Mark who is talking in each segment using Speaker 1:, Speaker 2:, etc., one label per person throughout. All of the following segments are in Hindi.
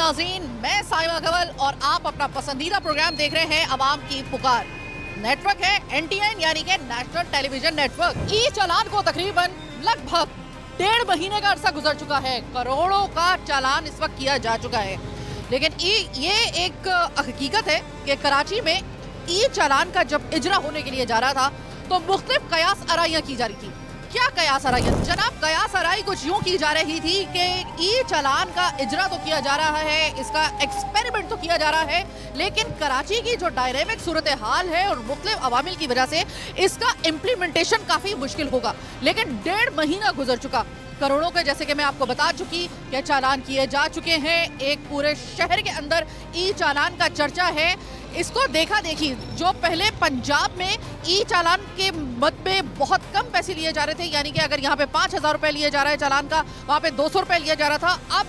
Speaker 1: नाज़रीन, मैं साइमा कंवल और आप अपना पसंदीदा प्रोग्राम देख रहे हैं अवाम की पुकार। नेटवर्क है NTN यानी कि नेशनल टेलीविजन नेटवर्क। ई चालान को तकरीबन लगभग 1.5 महीने का अरसा गुजर चुका है। करोड़ों का चालान इस वक्त किया जा चुका है, लेकिन ये एक हकीकत है कि कराची में ई चालान का जब इजरा होने के लिए जा रहा था तो मुख्तलिफ कयास आराइयाँ की जा रही थी। क्या कयास आराइयाँ जनाब? कयास आराई कुछ यूं की जा रही थी कि ई चालान का इजरा तो किया जा रहा है, इसका एक्सपेरिमेंट तो किया जा रहा है, लेकिन कराची की जो डायनेमिक सूरत हाल है और मुख्तलिफ अवामिल की वजह से इसका इम्प्लीमेंटेशन काफ़ी मुश्किल होगा। लेकिन 1.5 महीना गुजर चुका, करोड़ों के, जैसे कि मैं आपको बता चुकी, कि चालान किए जा चुके हैं। एक पूरे शहर के अंदर ई चालान का चर्चा है। इसको देखा देखी, जो पहले पंजाब में ई चालान के मद में बहुत कम पैसे लिए जा रहे थे, यानी कि अगर यहाँ पे 5,000 रुपये लिए जा रहा है चालान का, वहाँ पे 200 रुपये लिया जा रहा था। अब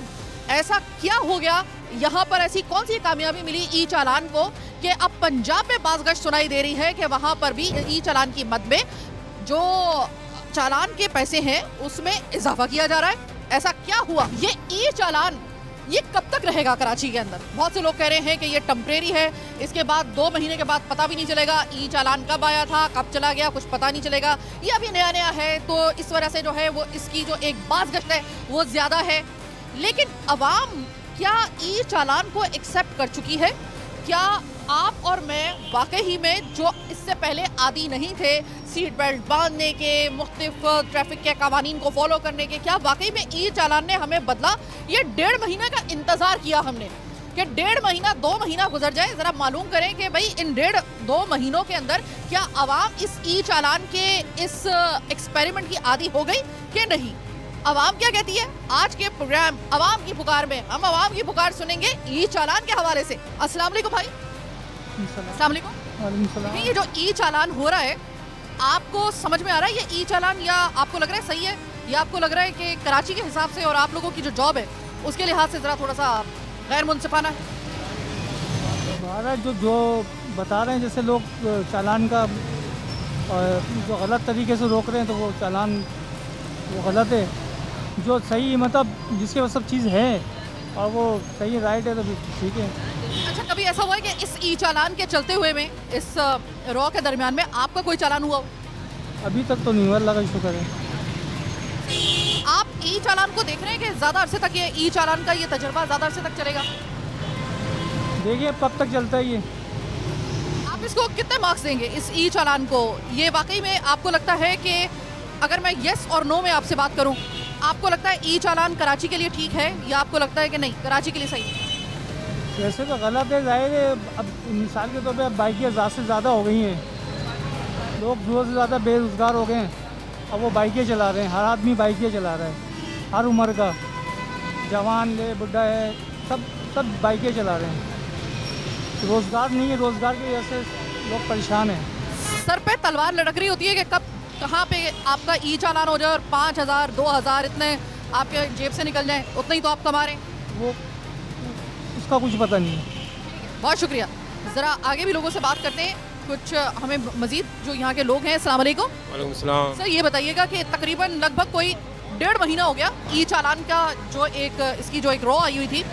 Speaker 1: ऐसा क्या हो गया, यहाँ पर ऐसी कौन सी कामयाबी मिली ई चालान को कि अब पंजाब में बाज़गश्त सुनाई दे रही है कि वहाँ पर भी ई चालान की मद में जो चालान के पैसे हैं उसमें इजाफा किया जा रहा है। ऐसा क्या हुआ? ये ई चालान ये कब तक रहेगा कराची के अंदर? बहुत से लोग कह रहे हैं कि ये टेम्परेरी है, इसके बाद 2 महीने के बाद पता भी नहीं चलेगा ई चालान कब आया था, कब चला गया, कुछ पता नहीं चलेगा। ये अभी नया नया है, तो इस वजह से जो है वो इसकी जो एक बाज़गश्त है वो ज़्यादा है। लेकिन अवाम क्या ई चालान को एक्सेप्ट कर चुकी है? क्या आप और मैं वाकई ही में, जो इससे पहले आदी नहीं थे सीट बेल्ट बांधने के, मुख्तलिफ ट्रैफिक के कवानीन को फॉलो करने के, क्या वाकई में ई चालान ने हमें बदला? ये 1.5 महीने का इंतज़ार किया हमने कि 1.5 महीना 2 महीना गुजर जाए। ज़रा मालूम करें कि भाई इन 1.5-2 महीनों के अंदर क्या आवाम इस ई चालान के इस एक्सपेरिमेंट की आदी हो गई कि नहीं? आवाम क्या कहती है? आज के प्रोग्राम अवाम की पुकार में हम अवाम की पुकार सुनेंगे ई चालान के हवाले से। अस्सलाम वालेकुम भाई। अस्सलाम वालेकुम। ये जो ई चालान हो रहा है, आपको समझ में आ रहा है ये ई चालान, या आपको लग रहा है सही है, या आपको लग रहा है कि कराची के हिसाब से और आप लोगों की जो जॉब है उसके लिहाज से ज़रा थोड़ा सा गैर मुनसिफाना है?
Speaker 2: हमारा जो बता रहे हैं, जैसे लोग चालान का जो गलत तरीके से रोक रहे हैं, तो वो चालान वो गलत है। जो सही, मतलब जिसके वो सब चीज़ है और वो सही राइट है, तो ठीक है।
Speaker 1: अच्छा, कभी ऐसा हुआ है कि इस ई चालान के चलते हुए में, इस रॉ के दरमियान में आपका कोई चालान हुआ हो?
Speaker 2: अभी तक तो नहीं हुआ, अल्लाह का शुक्र है।
Speaker 1: आप ई चालान को देख रहे हैं कि ज़्यादा अरसे तक ये ई चालान का ये तजुर्बा ज़्यादा अरसे तक चलेगा?
Speaker 2: देखिए कब तक चलता है ये।
Speaker 1: आप इसको कितने मार्क्स देंगे इस ई चालान को? ये वाकई में आपको लगता है कि, अगर मैं येस और नो में आपसे बात करूं, आपको लगता है ई चालान कराची के लिए ठीक है, या आपको लगता है कि नहीं कराची के लिए सही है?
Speaker 2: वैसे तो गलत है, जाहिर है। अब मिसाल के तौर पे अब बाइकें ज़्यादा से ज़्यादा हो गई हैं, लोग ज़्यादा से ज़्यादा बेरोज़गार हो गए हैं, अब वो बाइकें चला रहे हैं। हर आदमी बाइकें चला रहा है, हर उम्र का, जवान है, बुढ़ा है, सब बाइकें चला रहे हैं। रोज़गार नहीं है, रोज़गार की वजह से लोग परेशान हैं।
Speaker 1: सर पे तलवार लटक रही होती है कि कब कहाँ पे आपका ई चालान हो जाए और 5,000 2,000 इतने आपके जेब से निकल जाए, उतना ही तो आप कमा रहे हैं।
Speaker 2: वो उसका कुछ पता नहीं है।
Speaker 1: बहुत शुक्रिया। ज़रा आगे भी लोगों से बात करते हैं, कुछ हमें मज़ीद जो यहाँ के लोग हैं। अस्सलाम वालेकुम।
Speaker 3: वालेकुम सलाम।
Speaker 1: सर ये बताइएगा कि तकरीबन लगभग कोई 1.5 महीना हो गया ई चालान का, जो इसकी जो एक रॉ आई हुई थी,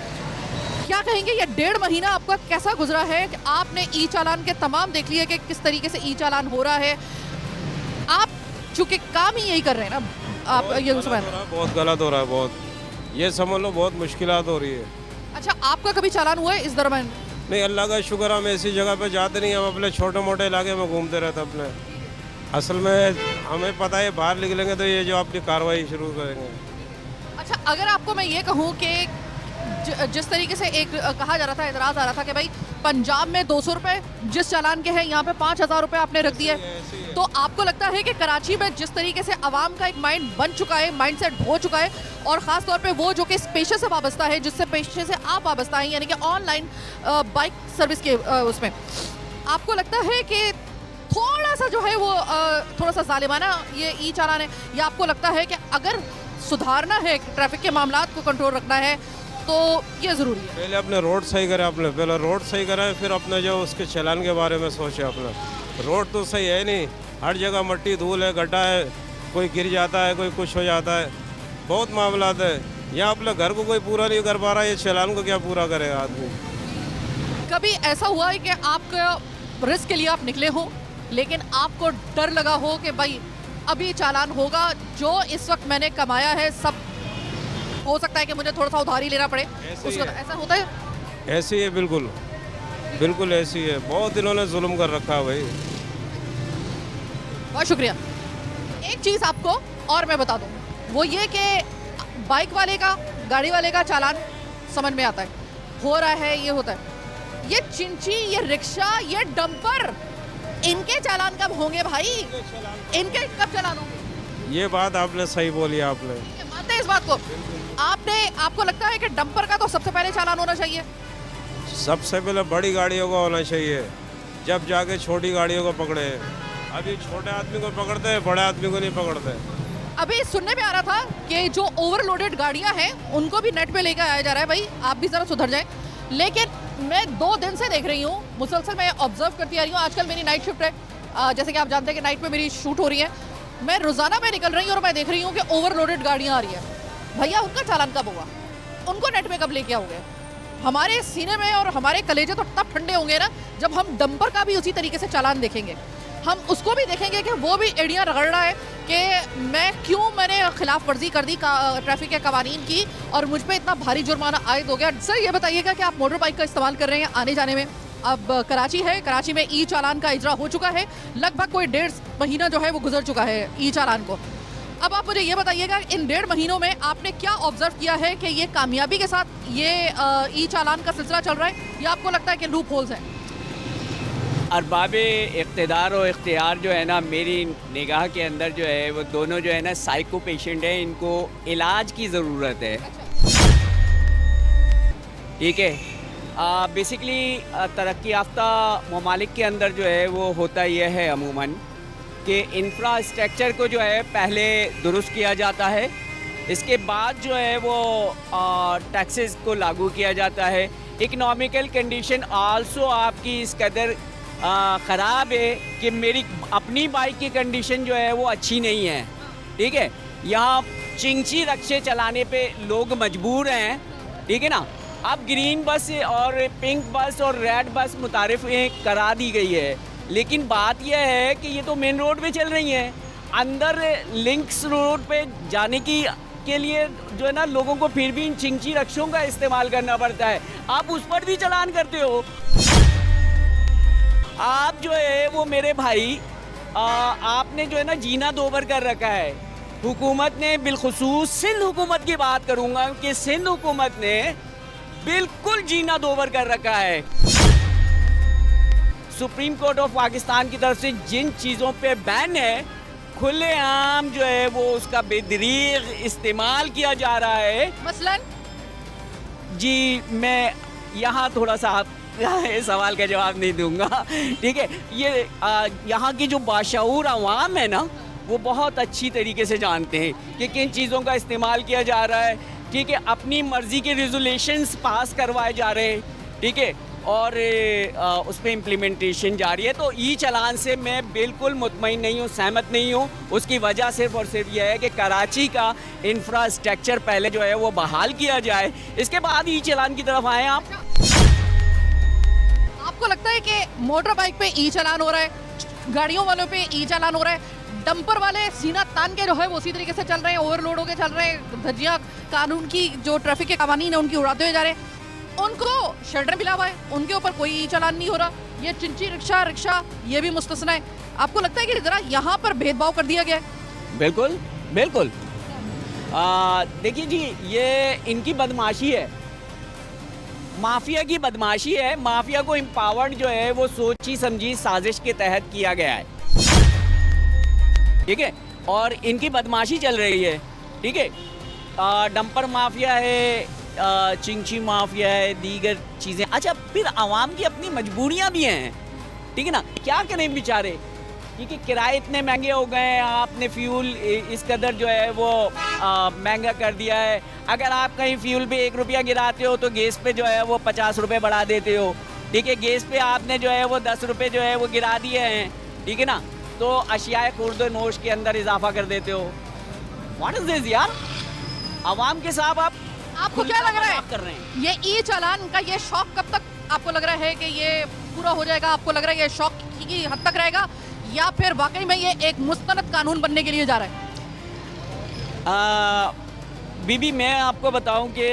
Speaker 1: क्या कहेंगे ये 1.5 महीना आपका कैसा गुजरा है कि आपने ई चालान के तमाम देख लिए कि किस तरीके से ई चालान हो रहा है? आप चूँकि काम ही यही कर रहे हैं ना, आप ये
Speaker 3: बहुत गलत हो रहा है, बहुत, ये समझ लो बहुत मुश्किलात हो रही है।
Speaker 1: अच्छा, आपका कभी चालान हुआ है इस दरमियान?
Speaker 3: नहीं, अल्लाह का शुक्र, हम ऐसी जगह पे जाते नहीं, हम अपने छोटे मोटे इलाके में घूमते रहते अपने। असल में हमें पता है बाहर निकलेंगे तो ये जो अपनी कार्रवाई शुरू करेंगे।
Speaker 1: अच्छा, अगर आपको मैं ये कहूँ कि जिस तरीके से एक कहा जा रहा था, एतराज़ आ रहा था कि भाई पंजाब में 200 रुपये जिस चालान के हैं, यहाँ पे 5,000 रुपये आपने रख दिए, तो आपको लगता है कि कराची में जिस तरीके से आवाम का एक माइंड बन चुका है, माइंड सेट हो चुका है, और ख़ास तौर पे वो जो कि इस पेशे से वाबस्ता है, जिससे पेशे से आप वाबस्ता हैं, यानी कि ऑनलाइन बाइक सर्विस के उसमें, आपको लगता है कि थोड़ा सा जो है वो थोड़ा सा जालिमाना ये ई चालान है, या आपको लगता है कि अगर सुधारना है, ट्रैफिक के मामलात को कंट्रोल रखना है, तो ये ज़रूरी है?
Speaker 3: पहले अपने रोड सही करें, पहले रोड सही करें, फिर अपने जो उसके चालान के बारे में सोचें। अपना रोड तो सही है नहीं, हर जगह मट्टी धूल है, गड्ढा है, कोई गिर जाता है, कोई कुछ हो जाता है, बहुत मामला है। यहाँ अपने घर को कोई पूरा नहीं कर पा रहा, ये चालान को क्या पूरा करेगा आदमी।
Speaker 1: कभी ऐसा हुआ है कि आपका रिस्क के लिए आप निकले हो लेकिन आपको डर लगा हो कि भाई अभी चालान होगा, जो इस वक्त मैंने कमाया है सब हो सकता है कि मुझे थोड़ा सा उधारी लेना पड़े,
Speaker 3: ऐसे ही
Speaker 1: उसको
Speaker 3: है।
Speaker 1: ऐसा होता है?
Speaker 3: ऐसी है, बिल्कुल बिल्कुल ऐसी है। बहुत इन्होंने जुल्म कर रखा है भाई।
Speaker 1: बहुत शुक्रिया। एक चीज़ आपको और मैं बता दूं, वो ये कि बाइक वाले का, गाड़ी वाले का चालान समझ में आता है, हो रहा है, ये होता है। ये चिंची, ये रिक्शा, ये डंपर, इनके चालान कब होंगे भाई? इनके कब चालान होंगे?
Speaker 3: ये बात आपने सही बोली आपने।
Speaker 1: मानते हैं इस बात को? आपको लगता है कि डंपर का तो सबसे पहले चालान होना चाहिए?
Speaker 3: सबसे पहले बड़ी गाड़ियों का होना चाहिए, जब जाके छोटी गाड़ियों को पकड़े। अभी छोटे आदमी को पकड़ते हैं, बड़े आदमी को नहीं पकड़ते।
Speaker 1: अभी सुनने में आ रहा था कि जो ओवरलोडेड गाड़ियां हैं उनको भी नेट पे लेकर आया जा रहा है। भाई आप भी ज़रा सुधर जाएं। लेकिन मैं 2 दिन से देख रही हूँ, मुसलसल मैं ऑब्जर्व करती आ रही हूँ। आजकल मेरी नाइट शिफ्ट है, जैसे कि आप जानते हैं कि नाइट में मेरी शूट हो रही है। मैं रोज़ाना में निकल रही हूँ और मैं देख रही हूँ कि ओवरलोडेड गाड़ियाँ आ रही हैं। भैया उनका चालान कब होगा? उनको नेट पे कब लेके आओगे? हमारे सीने में और हमारे कलेजे तो तब ठंडे होंगे ना जब हम डंपर का भी उसी तरीके से चालान देखेंगे। हम उसको भी देखेंगे कि वो भी एड़ियाँ रगड़ रहा है कि मैंने खिलाफ वर्जी कर दी ट्रैफिक के कवानीन की और मुझ पे इतना भारी जुर्माना आयद हो गया। सर ये बताइएगा कि आप मोटर बाइक का इस्तेमाल कर रहे हैं आने जाने में, अब कराची है, कराची में ई चालान का इजरा हो चुका है, लगभग कोई 1.5 महीना जो है वो गुजर चुका है ई चालान को। अब आप मुझे ये बताइएगा इन 1.5 महीनों में आपने क्या ऑब्जर्व किया है कि ये कामयाबी के साथ ये ई चालान का सिलसिला चल रहा है या आपको लगता है कि लूप होल्स हैं?
Speaker 4: अरबाब इक़्तिदार और इख्तियार जो है ना, मेरी निगाह के अंदर जो है वो दोनों जो है ना साइको पेशेंट हैं, इनको इलाज की ज़रूरत है। ठीक है, बेसिकली तरक्की याफ्ता ममालिक के अंदर जो है वो होता यह है अमूमन कि इंफ्रास्ट्रक्चर को जो है पहले दुरुस्त किया जाता है, इसके बाद जो है वो टैक्सेस को लागू किया जाता है। इकनॉमिकल कंडीशन आल्सो आपकी इस कदर ख़राब है कि मेरी अपनी बाइक की कंडीशन जो है वो अच्छी नहीं है। ठीक है, यहाँ चिंची रक्शे चलाने पे लोग मजबूर हैं। ठीक है ना, अब ग्रीन बस और पिंक बस और रेड बस मुतारिफ करा दी गई है, लेकिन बात यह है कि ये तो मेन रोड पे चल रही हैं। अंदर लिंक्स रोड पे जाने के लिए जो है ना लोगों को फिर भी इन चिंची रक्शों का इस्तेमाल करना पड़ता है। आप उस पर भी चालान करते हो। आप जो है वो मेरे भाई आपने जो है ना जीना दोबर कर रखा है। हुकूमत ने, बिलखुसूस सिंध हुकूमत की बात करूंगा कि सिंध हुकूमत ने बिल्कुल जीना दोबर कर रखा है। सुप्रीम कोर्ट ऑफ पाकिस्तान की तरफ से जिन चीज़ों पे बैन है, खुलेआम जो है वो उसका बेदरीग इस्तेमाल किया जा रहा है।
Speaker 1: मसलन
Speaker 4: जी मैं यहाँ थोड़ा सा आप सवाल का जवाब नहीं दूंगा। ठीक है, ये यहाँ की जो बाशऊर अवाम है ना वो बहुत अच्छी तरीके से जानते हैं कि किन चीज़ों का इस्तेमाल किया जा रहा है। ठीक है, अपनी मर्ज़ी के रेजोल्यूशंस पास करवाए जा रहे हैं। ठीक है, और उस पर इम्प्लीमेंटेशन जारी है। तो ई चालान से मैं बिल्कुल मुतमईन नहीं हूँ, सहमत नहीं हूँ। उसकी वजह सिर्फ और सिर्फ यह है कि कराची का इंफ्रास्ट्रक्चर पहले जो है वो बहाल किया जाए, इसके बाद ई चालान की तरफ आएँ आप।
Speaker 1: आपको लगता है कि मोटर बाइक पे ई चालान हो रहा है, गाड़ियों वालों पे ई चालान हो रहा है, डंपर वाले सीना तान के जो है वो उसी तरीके से चल रहे हैं, ओवरलोड होकर चल रहे हैं, धज्जियां कानून की जो ट्रैफिक के कवानीन है उनकी उड़ाते हुए जा रहे हैं, उनको शल्टर मिला हुआ है, उनके ऊपर कोई ई चालान नहीं हो रहा। ये चिंची रिक्शा ये भी मुस्तस्ना है। आपको लगता है कि जरा यहाँ पर भेदभाव कर दिया गया है?
Speaker 4: बिल्कुल बिल्कुल। देखिए जी, ये इनकी बदमाशी है, माफिया की बदमाशी है। माफिया को एम्पावर्ड जो है वो सोची समझी साजिश के तहत किया गया है। ठीक है, और इनकी बदमाशी चल रही है। ठीक है, डंपर माफिया है, चिंची माफिया है, दीगर चीज़ें। अच्छा, फिर आवाम की अपनी मजबूरियां भी हैं। ठीक है ना, क्या करें बेचारे, क्योंकि किराए इतने महंगे हो गए हैं, आपने फ्यूल इस कदर जो है वो महंगा कर दिया है। अगर आप कहीं फ्यूल पे 1 रुपया गिराते हो तो गैस पे जो है वो 50 रुपये बढ़ा देते हो। ठीक है, गैस पे आपने जो है वो 10 रुपये जो है वो गिरा दिए हैं। ठीक है ना, तो अशियाए खुर्द नोश के अंदर इजाफा कर देते हो। व्हाट इज दिस यार, आवाम के साथ आप
Speaker 1: आपको क्या लग रहा
Speaker 4: कर रहे हैं।
Speaker 1: है ये ई चालान का ये शौक कब तक आपको लग रहा है कि ये पूरा हो जाएगा? आपको लग रहा है ये शौक की हद तक रहेगा या फिर वाकई में ये एक मुस्तनद कानून बनने के लिए जा रहा है?
Speaker 4: बीबी मैं आपको बताऊं कि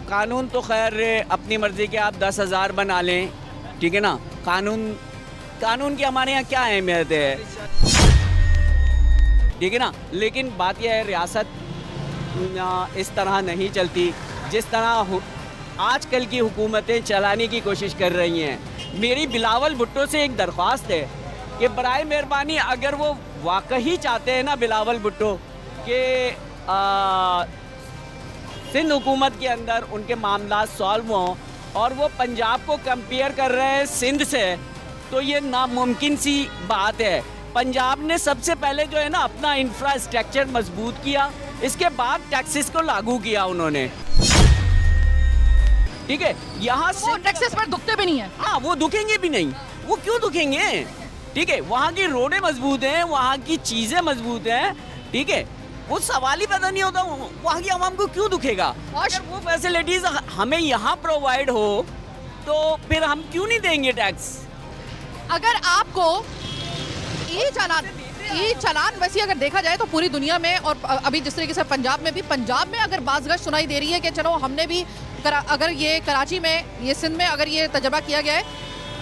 Speaker 4: कानून तो खैर अपनी मर्जी के आप 10,000 बना लें, ठीक है ना। कानून की हमारे यहाँ क्या अहमियत है, ठीक है ना। लेकिन बात यह है रियासत इस तरह नहीं चलती जिस तरह आजकल की हुकूमतें चलाने की कोशिश कर रही हैं। मेरी बिलावल भुट्टो से एक दरख्वास्त है कि बराए मेहरबानी अगर वो वाकई चाहते हैं ना बिलावल भुट्टो कि सिंध हुकूमत के अंदर उनके मामला सॉल्व हों और वो पंजाब को कंपेयर कर रहे हैं सिंध से, तो ये नामुमकिन सी बात है। पंजाब ने सबसे पहले जो है ना अपना इंफ्रास्ट्रक्चर मजबूत किया, इसके बाद टैक्सेस को लागू किया उन्होंने, ठीक है। यहाँ
Speaker 1: वो टैक्सेस पर दुखते भी नहीं है।
Speaker 4: हाँ, वो दुखेंगे भी नहीं, वो क्यों दुखेंगे, ठीक है। वहाँ की रोडें मजबूत हैं, वहाँ की चीज़ें मजबूत हैं, ठीक है। वो सवाल ही पैदा नहीं होता वहाँ की आवाम को क्यों दुखेगा। अगर वो फैसिलिटीज हमें यहाँ प्रोवाइड हो तो फिर हम क्यों नहीं देंगे टैक्स।
Speaker 1: अगर आपको ई चालान वैसे अगर देखा जाए तो पूरी दुनिया में और अभी जिस तरीके से पंजाब में अगर बाज़गश सुनाई दे रही है कि चलो हमने भी अगर ये कराची में ये सिंध में अगर ये तजर्बा किया गया है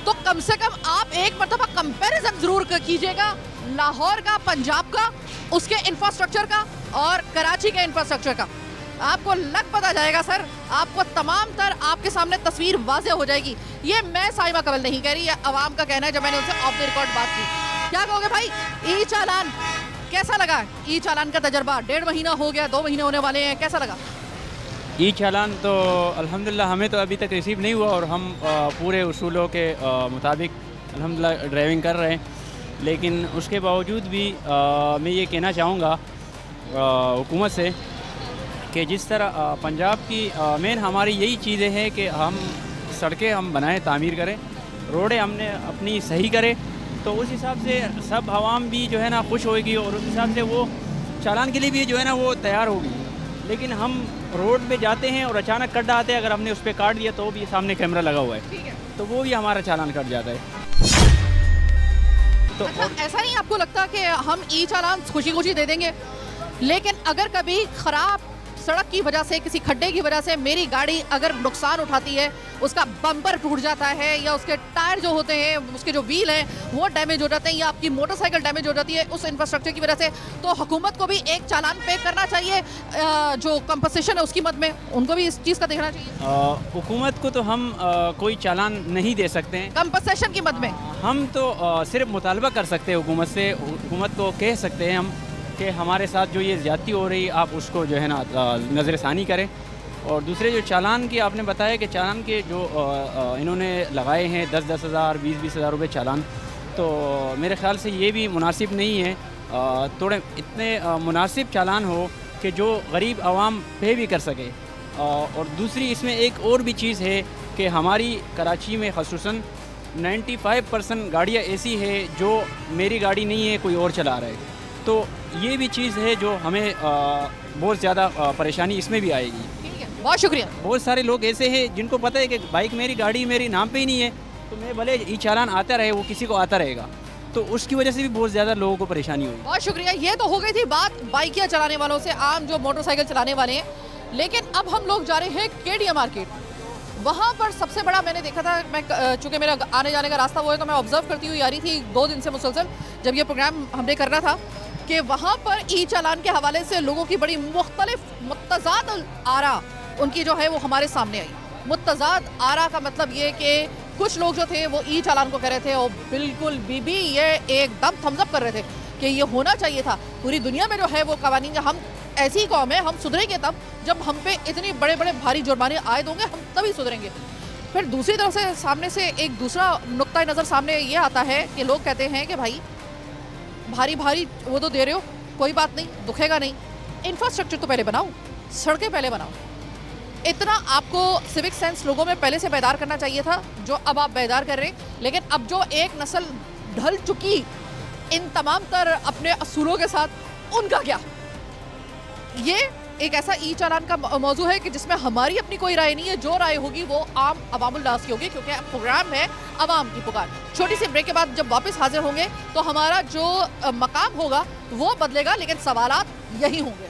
Speaker 1: तो कम से कम आप एक मरतबा कंपैरिजन जरूर कीजिएगा लाहौर का, पंजाब का, उसके इंफ्रास्ट्रक्चर का और कराची के इंफ्रास्ट्रक्चर का। आपको लग पता जाएगा सर, आपको तमाम तर आपके सामने तस्वीर वाज़ेह हो जाएगी। ये मैं साइमा कवल नहीं कह रही, ये अवाम का कहना है जब मैंने उनसे ऑफ द रिकॉर्ड बात की। क्या कहोगे भाई, ई चालान कैसा लगा? ई चालान का तजर्बा 1.5 महीना हो गया, 2 महीने होने वाले हैं, कैसा लगा?
Speaker 5: ई चालान तो अल्हम्दुलिल्लाह हमें तो अभी तक रिसीव नहीं हुआ और हम पूरे उसूलों के मुताबिक अल्हम्दुलिल्लाह ड्राइविंग कर रहे हैं। लेकिन उसके बावजूद भी मैं ये कहना चाहूँगा हुकूमत से कि जिस तरह पंजाब की मेन हमारी यही चीज़ें हैं कि हम सड़कें हम बनाएं, तामीर करें, रोडें हमने अपनी सही करें, तो उस हिसाब से सब आवाम भी जो है ना खुश होएगी और उस हिसाब से वो चालान के लिए भी जो है ना वो तैयार होगी। लेकिन हम रोड पे जाते हैं और अचानक कट आते हैं, अगर हमने उस पर काट दिया तो भी सामने कैमरा लगा हुआ है तो वो भी हमारा चालान कट जाता है।
Speaker 1: तो ऐसा नहीं आपको लगता कि हम ई चालान खुशी खुशी दे देंगे, लेकिन अगर कभी खराब सड़क की वजह से, किसी खड्डे की वजह से मेरी गाड़ी अगर नुकसान उठाती है, उसका बम्पर टूट जाता है या उसके टायर जो होते हैं, उसके जो व्हील हैं वो डैमेज हो जाते हैं या आपकी मोटरसाइकिल डैमेज हो जाती है उस इंफ्रास्ट्रक्चर की वजह से, तो हुकूमत को भी एक चालान पे करना चाहिए। जो कंपनसेशन है उसकी मद में उनको भी इस चीज़ का देखना चाहिए।
Speaker 5: हुकूमत को तो हम कोई चालान नहीं दे सकते हैं,
Speaker 1: कंपनसेशन की मद में
Speaker 5: हम तो सिर्फ मुतालबा कर सकते हैं हुकूमत से। हुकूमत को कह सकते हैं हम कि हमारे साथ जो ये ज़्यादती हो रही आप उसको जो है ना नज़रसानी करें। और दूसरे जो चालान की आपने बताया कि चालान के जो इन्होंने लगाए हैं 10-10 हज़ार 20-20 हज़ार रुपये चालान, तो मेरे ख़्याल से ये भी मुनासिब नहीं है। थोड़े इतने मुनासिब चालान हो कि जो गरीब आवाम पे भी कर सके। और दूसरी इसमें एक और भी चीज़ है कि हमारी कराची में ख़ुसूसन 95% गाड़ियाँ ऐसी है जो मेरी गाड़ी नहीं है, कोई और चला रहा है, तो ये भी चीज़ है जो हमें बहुत ज़्यादा परेशानी इसमें भी आएगी।
Speaker 1: ठीक है, बहुत शुक्रिया।
Speaker 5: बहुत सारे लोग ऐसे हैं जिनको पता है कि बाइक मेरी, गाड़ी मेरी नाम पे ही नहीं है, तो मैं भले ई चालान आता रहे, वो किसी को आता रहेगा, तो उसकी वजह से भी बहुत ज़्यादा लोगों को परेशानी हुई।
Speaker 1: बहुत शुक्रिया। ये तो हो गई थी बात बाइकियाँ चलाने वालों से, आम जो मोटरसाइकिल चलाने वाले हैं। लेकिन अब हम लोग जा रहे हैं केडिया मार्केट। वहाँ पर सबसे बड़ा मैंने देखा था, मैं चूँकि मेरा आने जाने का रास्ता वो है तो मैं ऑब्जर्व करती हुई आ रही थी 2 दिन से मुसलसल, जब ये प्रोग्राम हमने करना था, कि वहाँ पर ई चालान के हवाले से लोगों की बड़ी मुख्तलिफ मुतज़ाद आरा उनकी जो है वो हमारे सामने आई। मुतज़ाद आरा का मतलब ये कि कुछ लोग जो थे वो ई चालान को कह रहे थे और बिल्कुल बीबी ये एकदम थम्स अप कर रहे थे कि ये होना चाहिए था। पूरी दुनिया में जो है वो कवानीन, हम ऐसी कौम है, हम सुधरेंगे तब जब हम पे इतने बड़े बड़े भारी जुर्माने आयद होंगे, हम तभी सुधरेंगे। फिर दूसरी तरफ से सामने से एक दूसरा नुक्ता नज़र सामने ये आता है कि लोग कहते हैं कि भाई भारी भारी वो तो दे रहे हो, कोई बात नहीं, दुखेगा नहीं, इंफ्रास्ट्रक्चर तो पहले बनाओ, सड़कें पहले बनाओ। इतना आपको सिविक सेंस लोगों में पहले से बेदार करना चाहिए था, जो अब आप बेदार कर रहे हैं। लेकिन अब जो एक नस्ल ढल चुकी इन तमाम तर अपने असूलों के साथ, उनका क्या? ये एक ऐसा ई चालान का मौजू है कि जिसमें हमारी अपनी कोई राय नहीं है, जो राय होगी वो आम अवामुल नास की होगी, क्योंकि प्रोग्राम है अवाम की पुकार। छोटी सी ब्रेक के बाद जब वापस हाजिर होंगे तो हमारा जो मकाम होगा वो बदलेगा, लेकिन सवालात यही होंगे।